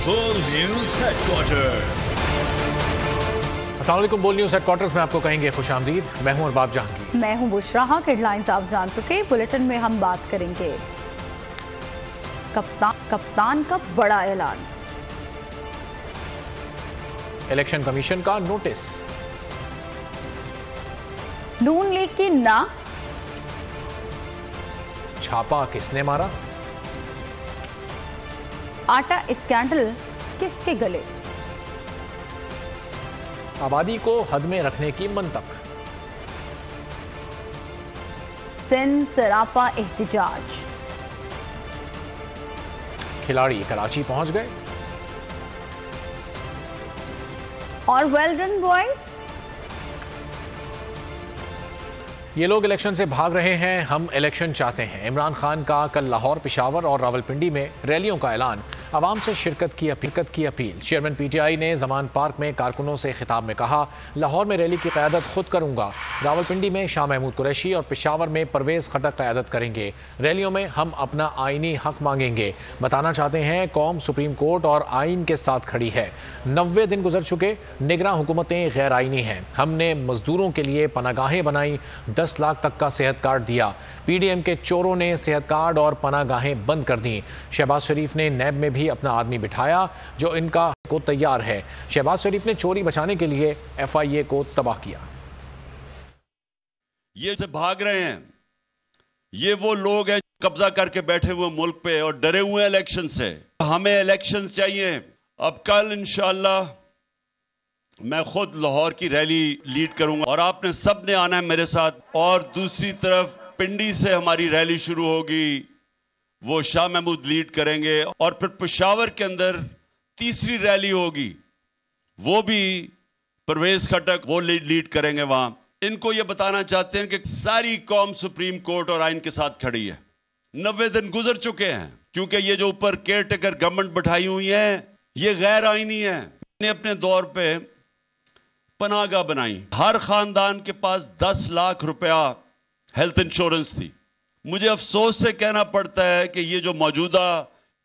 बोल news headquarter. अस्सलाम वालेकुम। बोल न्यूज हेडक्वार्टर्स में आपको कहेंगे खुशामदीद। मैं हूं अरबाब जहांगीर। मैं हूं बुशरा। हेडलाइंस आप जान चुके। बुलेटिन में हम बात करेंगे कप्तान का बड़ा ऐलान, इलेक्शन कमीशन का नोटिस, नून लीग की ना छापा किसने मारा, आटा स्कैंडल किसके गले, आबादी को हद में रखने की मंतक, सिंध सरापा एहतिजाज, खिलाड़ी कराची पहुंच गए और वेल डन बॉयज। ये लोग इलेक्शन से भाग रहे हैं, हम इलेक्शन चाहते हैं। इमरान खान का कल लाहौर, पेशावर और रावलपिंडी में रैलियों का ऐलान, आवाम से शिरकत की अपील। चेयरमैन पीटीआई ने जमान पार्क में कारकुनों से खिताब में कहा, लाहौर में रैली की क़यादत खुद करूंगा, रावलपिंडी में शाह महमूद कुरैशी और पेशावर में परवेज़ खटक क़यादत करेंगे। रैलियों में हम अपना आइनी हक मांगेंगे। बताना चाहते हैं कौम सुप्रीम कोर्ट और आइन के साथ खड़ी है। 90 दिन गुजर चुके, निगरां हुकूमतें गैर आइनी हैं। हमने मजदूरों के लिए पनागाहें बनाई, 10 लाख तक का सेहत कार्ड दिया। पीडीएम के चोरों ने सेहत कार्ड और पनागाहें बंद कर दी। शहबाज शरीफ ने नैब में भी अपना आदमी बिठाया जो इनका को तैयार है। शहबाज शरीफ ने चोरी बचाने के लिए एफआईए को तबाह किया। ये से भाग रहे हैं, ये वो लोग हैं कब्जा करके बैठे हुए मुल्क पे और डरे हुए इलेक्शन से। हमें इलेक्शन चाहिए। अब कल इंशाअल्लाह मैं खुद लाहौर की रैली लीड करूंगा और आपने सब ने आना है मेरे साथ। और दूसरी तरफ पिंडी से हमारी रैली शुरू होगी, वो शाह महमूद लीड करेंगे। और फिर पेशावर के अंदर तीसरी रैली होगी, वो भी परवेज खटक वो लीड करेंगे वहां। इनको ये बताना चाहते हैं कि सारी कौम सुप्रीम कोर्ट और आइन के साथ खड़ी है। 90 दिन गुजर चुके हैं, क्योंकि ये जो ऊपर केयर टेकर गवर्नमेंट बैठाई हुई है ये गैर आइनी है। ने अपने दौर पे पनागा बनाई, हर खानदान के पास 10 लाख रुपया हेल्थ इंश्योरेंस थी। मुझे अफसोस से कहना पड़ता है कि ये जो मौजूदा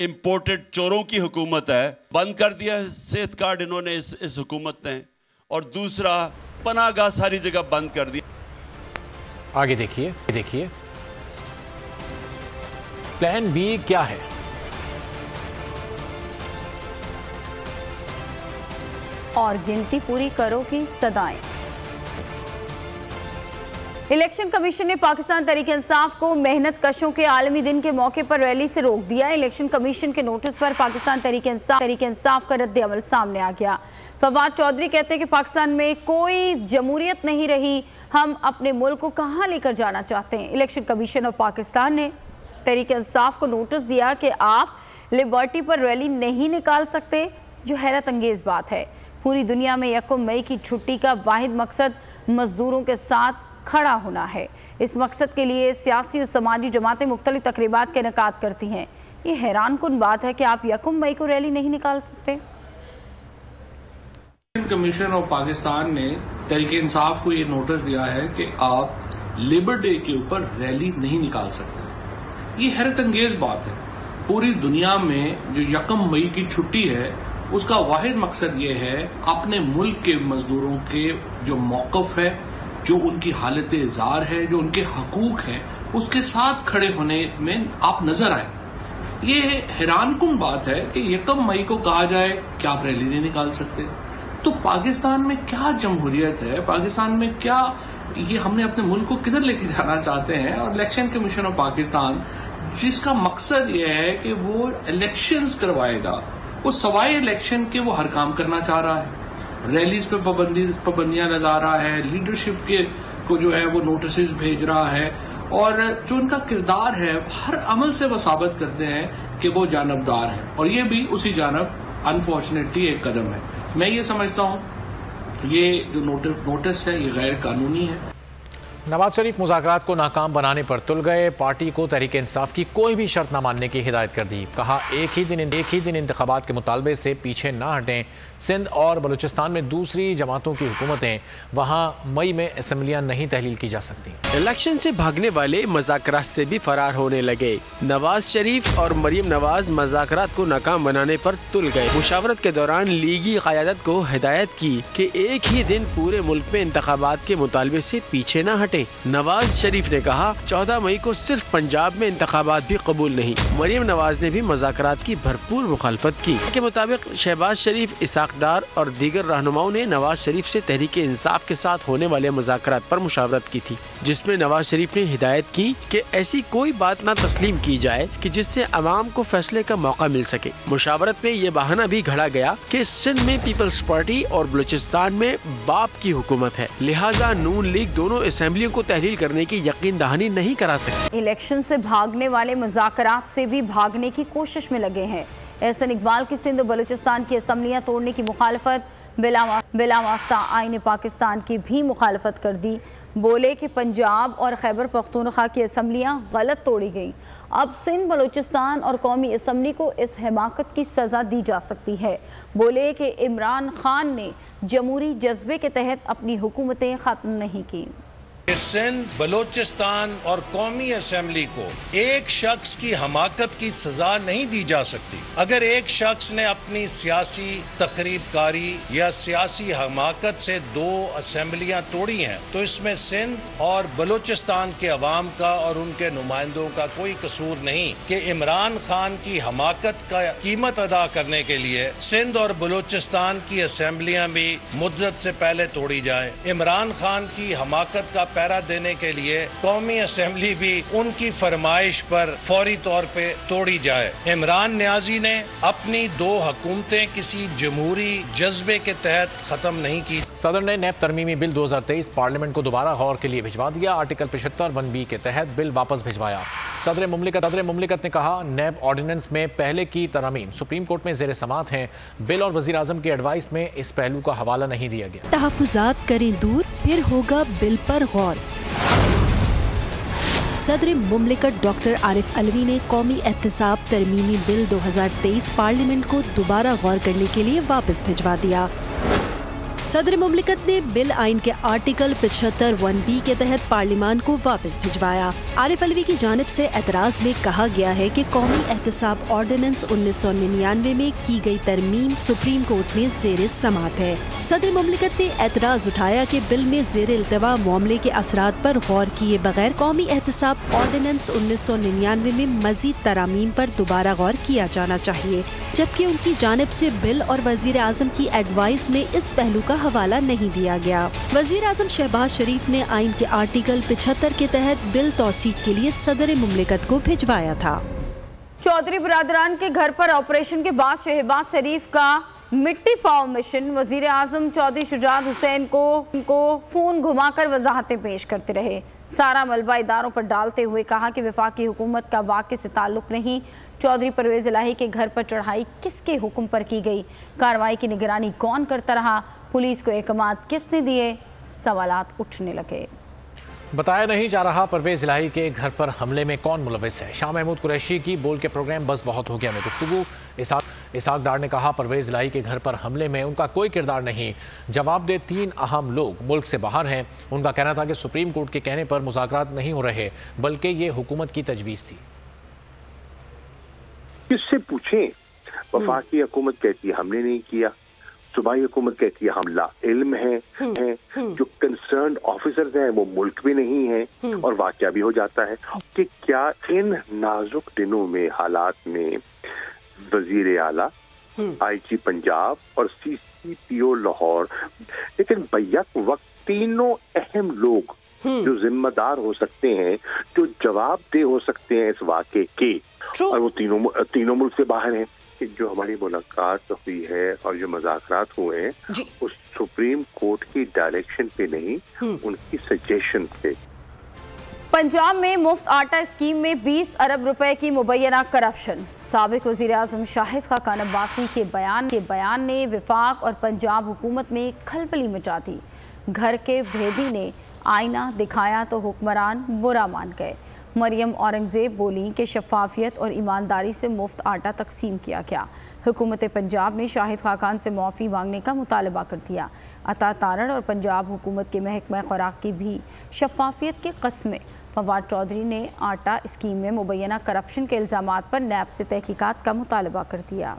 इंपोर्टेड चोरों की हुकूमत है, बंद कर दिया है सेहत कार्ड इन्होंने इस हुकूमत ने। और दूसरा पनागा सारी जगह बंद कर दी। आगे देखिए प्लान बी क्या है। और गिनती पूरी करो की सदाएं। इलेक्शन कमीशन ने पाकिस्तान तहरीक इंसाफ को मेहनत कशों के आलमी दिन के मौके पर रैली से रोक दिया। इलेक्शन कमीशन के नोटिस पर पाकिस्तान तहरीक इंसाफ का रद्द अमल सामने आ गया। फवाद चौधरी कहते हैं कि पाकिस्तान में कोई जमहूरियत नहीं रही, हम अपने मुल्क को कहां लेकर जाना चाहते हैं। इलेक्शन कमीशन ऑफ पाकिस्तान ने तहरीक इंसाफ को नोटिस दिया कि आप लिबर्टी पर रैली नहीं निकाल सकते, जो हैरत अंगेज बात है। पूरी दुनिया में 1 मई की छुट्टी का वाहिद मकसद मजदूरों के साथ खड़ा होना है। इस मकसद के लिए सियासी और समाजी जमातें मुख्तलिफ तकरीबात का इनेकाद करती हैं। ये हैरान कुन बात है कि आप 1 मई को रैली नहीं निकाल सकते। इलेक्शन कमीशन ऑफ पाकिस्तान ने तहरीक इंसाफ को ये नोटिस दिया है कि आप लेबर डे के ऊपर रैली नहीं निकाल सकते। ये हैरत अंगेज बात है। पूरी दुनिया में जो 1 मई की छुट्टी है उसका वाहिद मकसद ये है अपने मुल्क के मजदूरों के जो मौक़िफ़ है, जो उनकी हालत ज़ार है, जो उनके हकूक हैं, उसके साथ खड़े होने में आप नजर आए। ये हैरान कुन बात है कि 1 मई को कहा जाए कि आप रैली नहीं निकाल सकते। तो पाकिस्तान में क्या जमहूरियत है, पाकिस्तान में क्या, ये हमने अपने मुल्क को किधर लेके जाना चाहते हैं। और इलेक्शन कमीशन ऑफ पाकिस्तान जिसका मकसद ये है कि वो इलेक्शंस करवाएगा, वो सवाए इलेक्शन के वो हर काम करना चाह रहा है। रैलीज पे पाबंदियां लगा रहा है, लीडरशिप के को जो है वो नोटिस भेज रहा है, और जो उनका किरदार है हर अमल से वो साबित करते हैं कि वो जानबदार है। और ये भी उसी जानब अनफॉर्चुनेटली एक कदम है। मैं ये समझता हूँ ये जो नोटिस है ये गैर कानूनी है। नवाज शरीफ मुज़ाकरात को नाकाम बनाने पर तुल गए। पार्टी को तहरीक इंसाफ की कोई भी शर्त न मानने की हिदायत कर दी। कहा एक ही दिन इंतखाबात के मुतालबे से पीछे ना हटें। सिंध और बलूचिस्तान में दूसरी जमातों की हुकूमतें, वहाँ मई में असम्बलियाँ नहीं तहलील की जा सकती। इलेक्शन से भागने वाले मुज़ाकरात से भी फरार होने लगे। नवाज शरीफ और मरीम नवाज मुज़ाकरात को नाकाम बनाने पर तुल गए। मुशावरत के दौरान लीगी क़यादत को हिदायत की कि एक ही दिन पूरे मुल्क में इंतखाबात के मुतालबे से पीछे न हटे। नवाज शरीफ ने कहा 14 मई को सिर्फ पंजाब में इंतखाबात भी कबूल नहीं। मरीम नवाज ने भी मुज़ाकरात की भरपूर मुखालफत की। के मुताबिक शहबाज शरीफ, इसाक डार और दीगर रहनुमाओं ने नवाज शरीफ से तहरीक इंसाफ के साथ होने वाले मुज़ाकरात पर मुशावरत की थी, जिसमें नवाज शरीफ ने हिदायत की कि ऐसी कोई बात न तस्लीम की जाए कि जिससे अवाम को फैसले का मौका मिल सके। मुशावरत में ये बहाना भी घड़ा गया कि सिंध में पीपल्स पार्टी और बलूचिस्तान में बाप की हुकूमत है, लिहाजा नून लीग दोनों असेंबलियों को तहलील करने की यकीन दहानी नहीं करा सकती। इलेक्शन से भागने वाले मुज़ाकरात से भी भागने की कोशिश में लगे हैं। एहसन इकबाल की सिंध और बलूचिस्तान की असम्बलियाँ तोड़ने की मुखालफत, बिलावास्ता आईन पाकिस्तान की भी मुखालफत कर दी। बोले कि पंजाब और खैबर पख्तूनख्वा की असम्बलियाँ गलत तोड़ी गईं। अब सिंध, बलूचिस्तान और कौमी असम्बली को इस हिमाकत की सज़ा दी जा सकती है। बोले कि इमरान खान ने जमहूरी जज्बे के तहत अपनी हुकूमतें ख़त्म नहीं की। सिंध, बलोचिस्तान और कौमी असेंबली को एक शख्स की हमाकत की सजा नहीं दी जा सकती। अगर एक शख्स ने अपनी सियासी तखरीबकारी या सियासी हमाकत से 2 असेंबलियां तोड़ी हैं, तो इसमें सिंध और बलोचिस्तान के अवाम का और उनके नुमाइंदों का कोई कसूर नहीं कि इमरान खान की हमाकत का कीमत अदा करने के लिए सिंध और बलोचिस्तान की असेंबलियां भी मुद्दत से पहले तोड़ी जाए। इमरान खान की हमाकत का पैरा देने के लिए कौमी असेंबली भी उनकी फरमाइश पर फौरी तौर पे तोड़ी जाए। इमरान न्याजी ने अपनी 2 हुकूमतें किसी जमहूरी जज्बे के तहत खत्म नहीं की। सदर ने नैब तरमीमी बिल 2023 पार्लियामेंट को दोबारा गौर के लिए भिजवा दिया। आर्टिकल 75 1B के तहत बिल वापस भिजवाया। सदर मुमलिकत ने कहा नैब ऑर्डिनेंस में पहले की तरमीम सुप्रीम कोर्ट में ज़ेर समाअत हैं। बिल और वज़ीर आज़म की एडवाइस में इस पहलू का हवाला नहीं दिया गया। तहफ़्फ़ुज़ात करें दूर, फिर होगा बिल पर गौर। सदर मुमलिकत डॉक्टर आरिफ अलवी ने कौमी एहतसाब तरमीमी बिल 2023 पार्लियामेंट को दोबारा गौर करने के लिए वापस भिजवा दिया। सदर मुमलिकत ने बिल आइन के आर्टिकल 75 1B के तहत पार्लियामान को वापस भिजवाया। आरिफ अलवी की जानिब से एतराज़ में कहा गया है कि कौमी एहतसाब ऑर्डिनेंस 1999 में की गई तरमीम सुप्रीम कोर्ट में ज़ेर समाअत है। सदर मुमलिकत ने एतराज़ उठाया कि बिल में ज़ेर इल्तवा मामले के असरात पर गौर किए बगैर कौमी एहतसाब ऑर्डिनेंस 1999 में मज़ीद तरामीम पर दोबारा गौर किया जाना चाहिए, जबकि उनकी जानिब से बिल और वज़ीर आज़म की एडवाइस में इस पहलू का हवाला नहीं दिया गया। वज़ीर आज़म शहबाज शरीफ ने आइन के आर्टिकल 75 के तहत बिल तौसीक के लिए सदर मुमलिकत को भिजवाया था। चौधरी बरादरान के घर पर ऑपरेशन के बाद शहबाज शरीफ का मिट्टी पाव मिशन वज़ीर आज़म चौधरी शुजात हुसैन को फ़ोन घुमाकर वजाहतें पेश करते रहे। सारा मलबा इदारों पर डालते हुए कहा कि वफाकी हुकूमत का वाक़े से ताल्लुक़ नहीं। चौधरी परवेज़ इलाही के घर पर चढ़ाई किसके हुक्म पर की गई? कार्रवाई की निगरानी कौन करता रहा? पुलिस को अहकामात किसने दिए? सवालात उठने लगे। बताया नहीं जा रहा परवेज़ इलाही के घर पर हमले में कौन मुलव्विस है। शाह महमूद कुरैशी की बोल के प्रोग्राम बस बहुत हो गया में गुफ्तगू। इसाक डार ने कहा परवेज़ इलाही के घर पर हमले में उनका कोई किरदार नहीं। जवाब दे 3 अहम लोग मुल्क से बाहर हैं। उनका कहना था कि सुप्रीम कोर्ट के कहने पर मुज़ाकरात नहीं हो रहे, बल्कि ये हुकूमत की तजवीज़ थी। किससे पूछें? वफाकी हुकूमत कहती है हमने नहीं किया, सूबाई हुकूमत कहती है हम ला इल्म है। जो कंसर्न ऑफिसर्स हैं वो मुल्क भी नहीं है और वाक़या भी हो जाता है कि क्या इन नाजुक दिनों में हालात में वजीर आला, IG पंजाब और CCPO लाहौर, लेकिन बैक वक्त तीनों अहम लोग जो जिम्मेदार हो सकते हैं, जो जवाबदेह हो सकते हैं इस वाक़े के, और वो तीनों मुल्क से बाहर हैं। जो हमारी मुलाकात हुई है और जो मुज़ाकरात हुए हैं उस सुप्रीम कोर्ट की डायरेक्शन पे नहीं, उनकी सजेशन पे। पंजाब में मुफ्त आटा स्कीम में 20 अरब रुपए की मुबैना करप्शन। साबिक वज़ीर आज़म शाहिद खान अब्बासी के बयान ने वफाक और पंजाब हुकूमत में खलबली मचा दी। घर के भेदी ने आईना दिखाया तो हुक्मरान बुरा मान गए। मरियम औरंगजेब बोली कि शफाफियत और ईमानदारी से मुफ्त आटा तकसीम किया गया। हुकूमत पंजाब ने शाहिद खाकान से मुआफ़ी मांगने का मुतालबा कर दिया। अता तारड़ और पंजाब हुकूमत के महकमा खुराक की भी शफाफियत की कस्में। फवाद चौधरी ने आटा स्कीम में मुबैना करप्शन के इल्ज़ामात पर नैब से तहकीकात का मुतालबा कर दिया।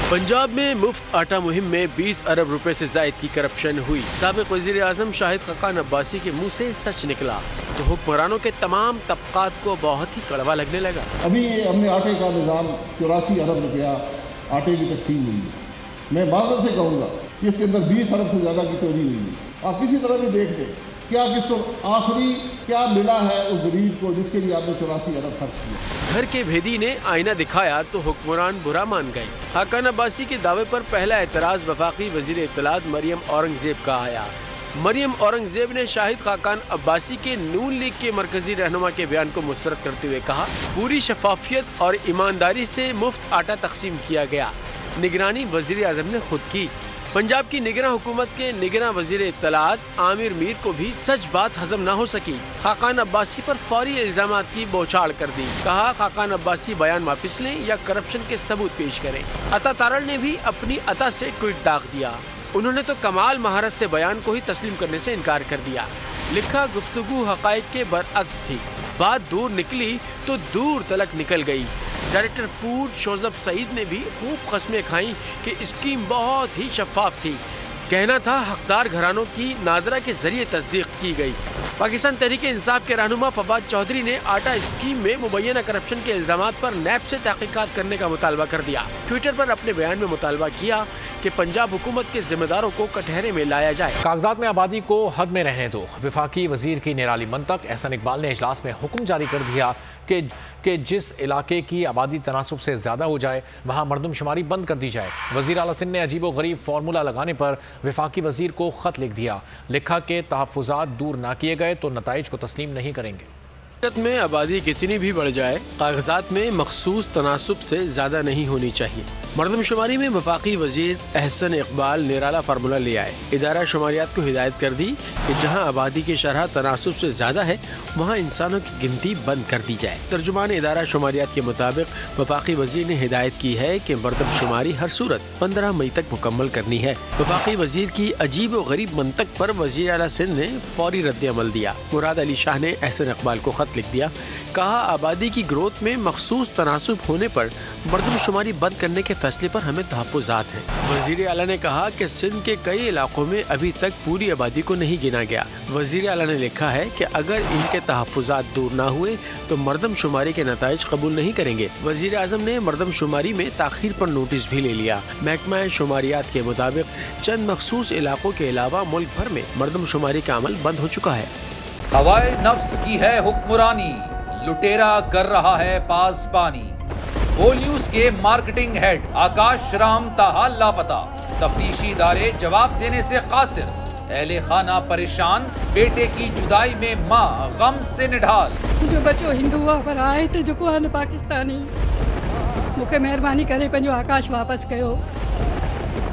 पंजाब में मुफ्त आटा मुहिम में 20 अरब रुपए से जायद की करप्शन हुई। साबिक वज़ीर आज़म शाहिद खाकान अब्बासी के मुंह से सच निकला तो हुक्मरानों के तमाम तबकात को बहुत ही कड़वा लगने लगा। अभी हमने आटे का निज़ाम 84 अरब रुपया आटे की तकसीम हुई है। मैं बात से कहूँगा कि इसके अंदर 20 अरब से ज़्यादा की चोरी हुई है। आप किसी तरह भी देख लें क्या किसको आखिरी क्या मिला है उस गरीब को जिसके लिए आपने 84 अरब खर्च किया। घर के भेदी ने आईना दिखाया तो हुक्मरान बुरा मान गए। खाकान अब्बासी के दावे पर पहला एतराज वफाकी वजीर इत्तलात मरियम औरंगजेब का आया। मरियम औरंगजेब ने शाहिद खाकान अब्बासी के नून लीग के मरकजी रहनुमा के बयान को मुस्तरद करते हुए कहा, पूरी शफाफियत और ईमानदारी से मुफ्त आटा तकसीम किया गया। निगरानी वजीर आज़म ने खुद की। पंजाब की निगरान हुकूमत के निगरान वजीर इत्तलात आमिर मीर को भी सच बात हजम न हो सकी। खाकान अब्बासी पर फौरी इल्जामात की बौछार कर दी। कहा खाकान अब्बासी बयान वापस लें या करप्शन के सबूत पेश करें। अता तारड़ ने भी अपनी अता से ट्वीट दाग दिया। उन्होंने तो कमाल महारत से बयान को ही तस्लीम करने से इनकार कर दिया। लिखा, गुफ्तगू हकायक के बरअक्स थी, बात दूर निकली तो दूर तलक निकल गई। डायरेक्टर फूड शोजब सईद ने भी खूब कस्में खाई कि स्कीम बहुत ही शफाफ थी। कहना था हकदार घरानों की नादरा के जरिए तस्दीक की गई। पाकिस्तान तहरीक इंसाफ के रहनुमा फवाद चौधरी ने आटा स्कीम में मुबैना करप्शन के इल्जामात पर नैब से तहकीकात करने का मुतालबा कर दिया। ट्विटर पर अपने बयान में मुतालबा किया कि पंजाब हुकूमत के जिम्मेदारों को कटहरे में लाया जाए। कागजात में आबादी को हद में रहने दो, वफाकी वजीर की निराली मंतक। एहसन इकबाल ने इजलास में हुक्म जारी कर दिया कि जिस इलाके की आबादी तनासुब से ज़्यादा हो जाए वहाँ मरदमशुमारी बंद कर दी जाए। वज़ीर आला सिंध ने अजीब व गरीब फार्मूला लगाने पर वफाकी वज़ीर को ख़त लिख दिया। लिखा कि तहफ़्फ़ुज़ात दूर ना किए गए तो नताइज को तस्लीम नहीं करेंगे। में आबादी कितनी भी बढ़ जाए कागजात में मखसूस तनासुब से ज़्यादा नहीं होनी चाहिए। मरदमशुमारी में वफाकी वजीर एहसन इकबाल निराला फार्मूला ले आए। इदारा शुमारियात को हिदायत कर दी कि जहां आबादी की शरह तनासुब से ज़्यादा है वहां इंसानों की गिनती बंद कर दी जाए। तर्जुमान इदारा शुमारियात के मुताबिक वफाकी वजीर ने हिदायत की है कि मरदमशुमारी हर सूरत 15 मई तक मुकम्मल करनी है। वफाकी वजीर की अजीब व गरीब मंतक पर वज़ीर आला सिंध ने फौरी रद्द अमल दिया। मुराद अली शाह ने एहसन इकबाल को खत लिख दिया। कहा, आबादी की ग्रोथ में मखसूस तनासुब होने पर मरदमशुमारी बंद करने के फैसले पर हमें तहफ़्फ़ुज़ात हैं। वज़ीर आला ने कहा कि सिंध के कई इलाकों में अभी तक पूरी आबादी को नहीं गिना गया। वज़ीर आला ने लिखा है कि अगर इनके तहफ़्फ़ुज़ात दूर ना हुए तो मरदमशुमारी के नताइज कबूल नहीं करेंगे। वज़ीर आज़म ने मरदमशुमारी में ताख़ीर पर नोटिस भी ले लिया। महकमा शुमारियात के मुताबिक चंद मखसूस इलाकों के अलावा मुल्क भर में मरदमशुमारी का अमल बंद हो चुका है। हवाए नफ्स की है हुक्मरानी, लुटेरा कर रहा है पासबानी। बोल न्यूज के मार्केटिंग हेड आकाश राम ताहाल लापता, तफ्तीशी इदारे जवाब देने से कासिर। अहले खाना परेशान, बेटे की जुदाई में माँ गम से निढाल। जो बच्चो हिंदू हुआ पर आए थे जो को पाकिस्तानी, मुझे मेहरबानी करे पंजो आकाश वापस कयो।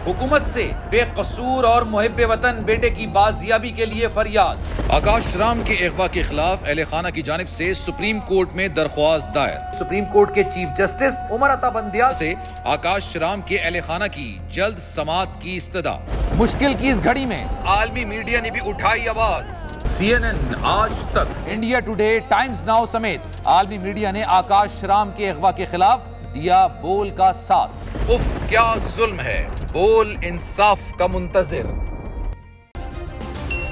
हुकूमत से बेकसूर और मुहिब्बे वतन बेटे की बाजियाबी के लिए फरियाद। आकाश राम के अगवा के खिलाफ अहले खाना की जानिब से सुप्रीम कोर्ट में दरख्वास्त दायर। सुप्रीम कोर्ट के चीफ जस्टिस उमर अता बंदियाल से आकाश राम के अहले खाना की जल्द समाअत की इस्तदा। मुश्किल की इस घड़ी में आलमी मीडिया ने भी उठाई आवाज। CNN, आज तक, इंडिया टुडे, टाइम्स नाउ समेत आलमी मीडिया ने आकाश राम के अगवा के खिलाफ दिया बोल का साथ। उफ क्या जुल्म है, बोल इंसाफ का मुंतजिर।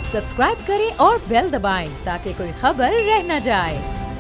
सब्सक्राइब करें और बेल दबाएं ताकि कोई खबर रह न जाए।